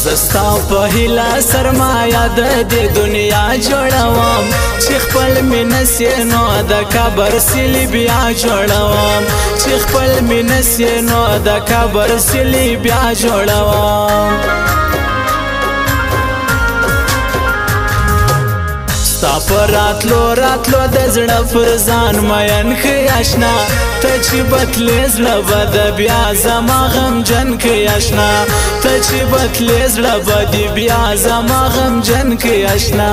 زستا په هیله سرمایه د دې دنیا جوړوم چې خپل مینه سي نو د کبر سلی بیا جوړوم چې خپل مینه سي نو د کبر سلی بیا جوړوم ستا په راتلو راتلو د زړه پر ځان مین ښه اشنا ته چې بتلې زړه به د بیا زما غمجن ښه اشنا ته چې بتلې زړه به د بیا زما غمجن ښه اشنا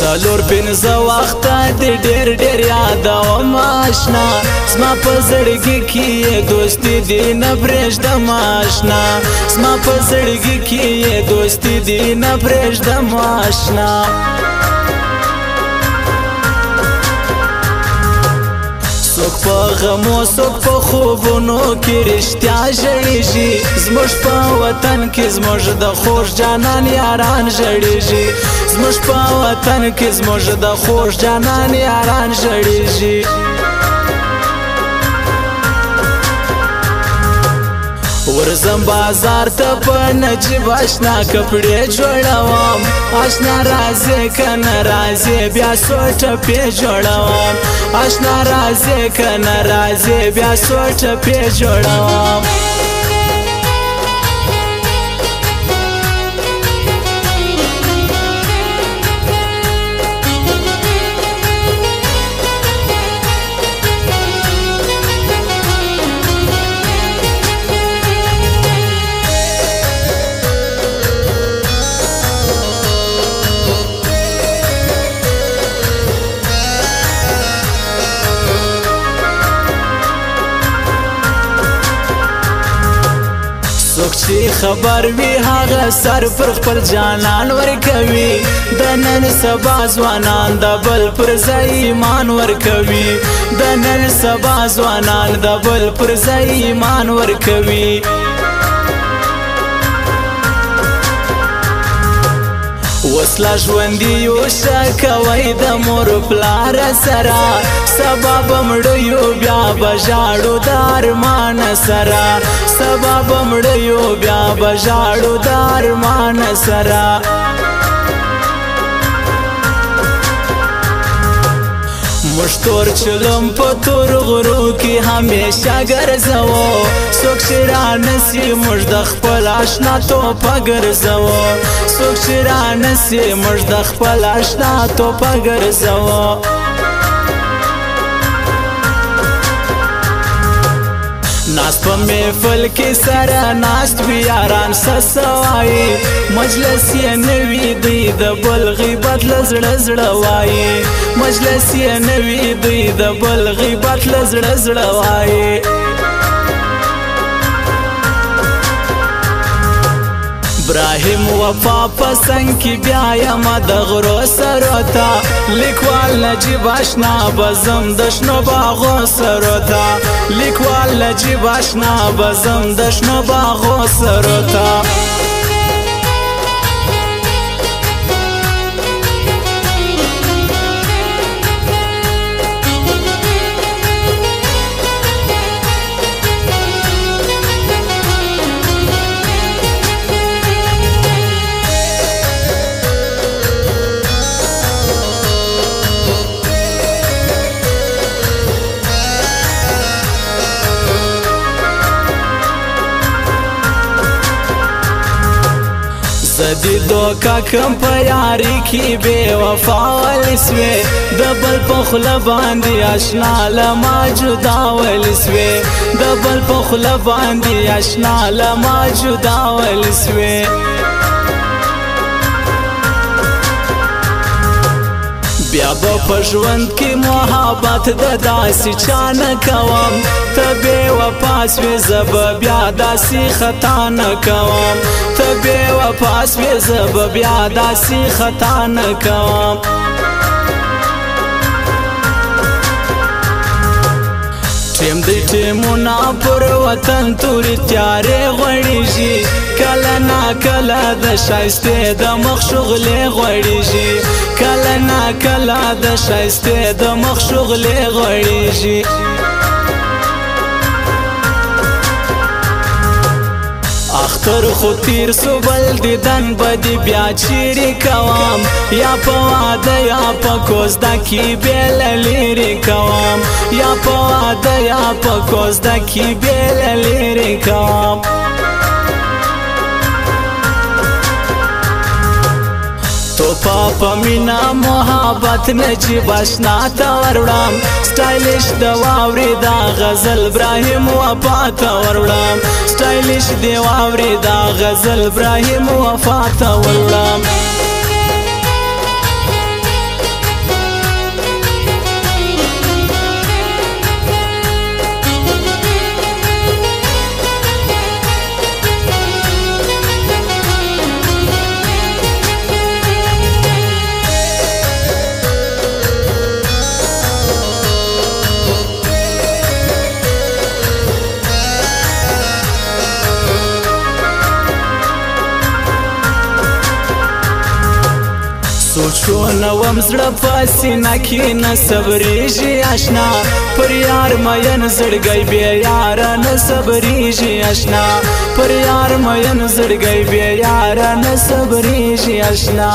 څلور پنځه وخته د ډېر ډېر یادوم اشنا زما په زړګي کې یې دوستي دې نه پرېږدم اشنا زما په زړګي کې یې دوستي دې نه پرېږدم اشنا څوک په غمو څوک په خوبونو کې رښتیا ژړېږي زموږ په وطن کې زموږ د خوږ جانان یاران ژړېږي زموږ په وطن کې زموږ د خوږ جانان یاران ژړېږي ورځم بازار ته په نجیب اشنا کپړې جوړوم اشنا راځې که نه راځې بیا څو ټپې جوړوم اشنا راځې که نه راځې بیا څو ټپې جوړوم څوک چې خبر وي هغه سر پر خپل جانان ورکوي د نن سبا ځوانان د بل پر ځای ایمان ورکوي د نن سبا ځوانان د بل پر ځای ایمان ورکوي وسله ژوندي یوشه کوئ د مور پلار سره سبا به مړه یو بیا به ژاړو د ارمان سره سبا به مړه یو بیا به ژاړو د ارمان سره موږ تور چلم په تور غرو کې همیشه ګرځوو څوک چې رانسي موږ د خپل اشنا توپه ګرځوو څوک چې رانسي موږ د خپل اشنا توپه ګرځوو ناست په محفل کې سره ناست وي یاران څه څه وایي مجلس یې نه وي دوی د بل غیبت له زړه زړه وایي مجلس یې نه وي دوی د بل غیبت له زړه زړه وایي ابراهیم وفا پسنګ کې بیا یم د غرو سرو ته لیکوال نجیب اشنا بزم د شنو باغو سرو ته لیکوال نجیب اشنا بزم د شنو باغو سرو ته زدی دوکا کم په یاري کې بې وفا ولې سوې د بل په خوله باندې اشنا له ما جدا ولې سوې د بل په خوله باندې اشنا له ما جدا ولې سوې بیا به په ژوند کې محبت د داسې چا نه کوم ته بې وفا سوې زه به بیا داسې خطا نه کوم ته بې وفا سوې زه به بیا داسې خطا نه کوم ټیم دی ټیمونه پر وطن تورې تیارې غوړېږي کله نا کله د ښایستې د مخ شغلې غوړېږي کله نا کله د ښایستې د مخ شغلې غوړېږي اختر خو تیر سو بل دیدن بدی بیا چیرې کوم یا په واده یا په کوزده کې بیل لرې کوم یا په واده یا په کوزده کې بیل لرې کوم تو پاپا مینا محبت نجیب اشنا تا وروړم سټایلیش د واورې دا غزل ابراهیم وفا تا وروړم سټایلیش دی واورې دا غزل ابراهیم وفا تا وروړم سوچونه وم زړه په سینه کې نه صبرېږي اشنا پر یار مین زړګی بې یاره نه صبرېږي اشنا پر یار مین زړګی بې یاره نه صبرېږي اشنا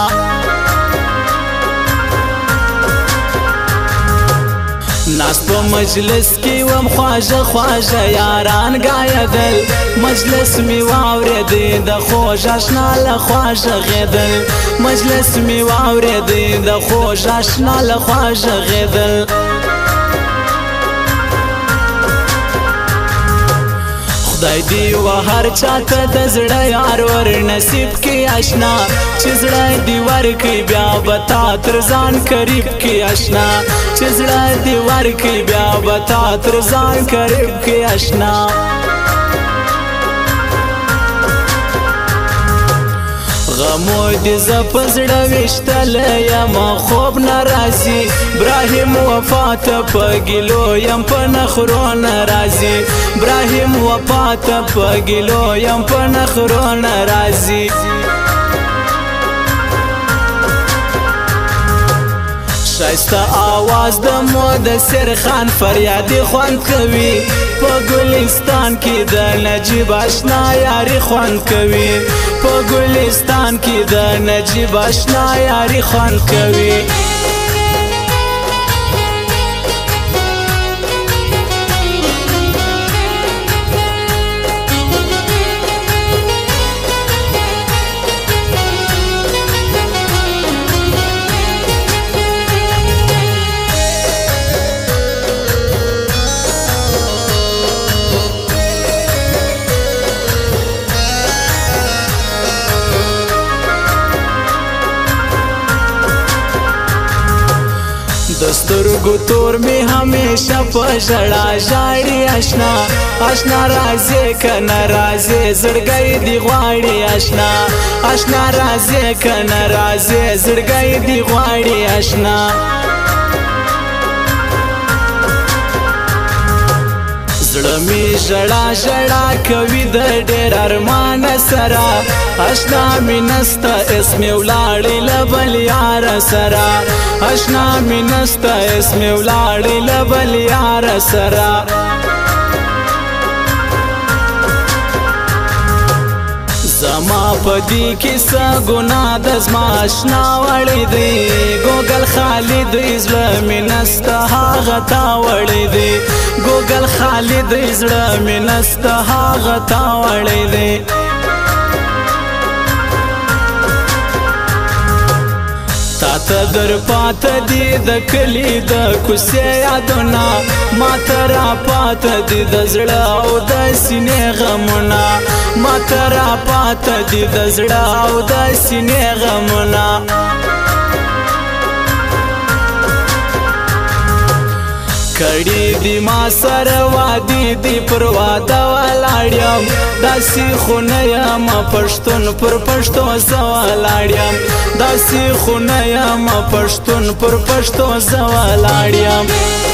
ناس په مجلس کې وم خواږه خواږه یاران ګایدل مجلس می واورېدی د خوږ اشنا له خوا ږغېدل مجلس می واورېدی د خوږ اشنا له خوا ږغېدل خدای دی و هر چاته د زړه یار ور نصیب کې اشنا چې زړه دی ورکړي بیا به تا تر ځان قریب کې اشنا چې زړه دی ورکړي بیا به تا تر ځان قریب کې اشنا غمو دې زه په زړه ویشتلی یم خوب نه راځي ابراهیم وفا ته په ګیلو یم په نخرو نه راځي ابراهیم وفا ته په ګیلو یم په نخرو نه راځي شایسته آواز د مدثر خان فریادي خوند کوي په ګلستان کې د نجیب اشنا یاري خوند کوي په ګلستان کې د نجیب اشنا یاري خوند کوي دسترګو تور می همیشه په ژړا ژاړي اشنا اشنا راځي کنه راځي زړګی دی غواړي اشنا اشنا راځي کنه راځي زړګی دی غواړي اشنا زړه می ژړا ژړا کوي د ډېر ارمان سره اشنا می نسته اسم ولاړې له بل یار سره اشنا می نسته اسم ولاړې له بل یار سره زما پدی کیسه ګناه د زما اشنا وړی دی ګوګل خالد زړه می نسته هغه تا وړی دی ګوګل خالد زړه می نسته هغه تا وړی دی تاته در پاته دی د کلی د کوڅې یادونه ماته را پاته دی د زړه او د سینې غمونه ماته را پاته دی د زړه او د سینې غمونه کړي دی ما سره وادي دی پر واده ولاړ یم داسې خو نه یم پښتون پر پښتو زه ولاړ یم داسې خو نه یم پښتون پر پښتو زه ولاړ یم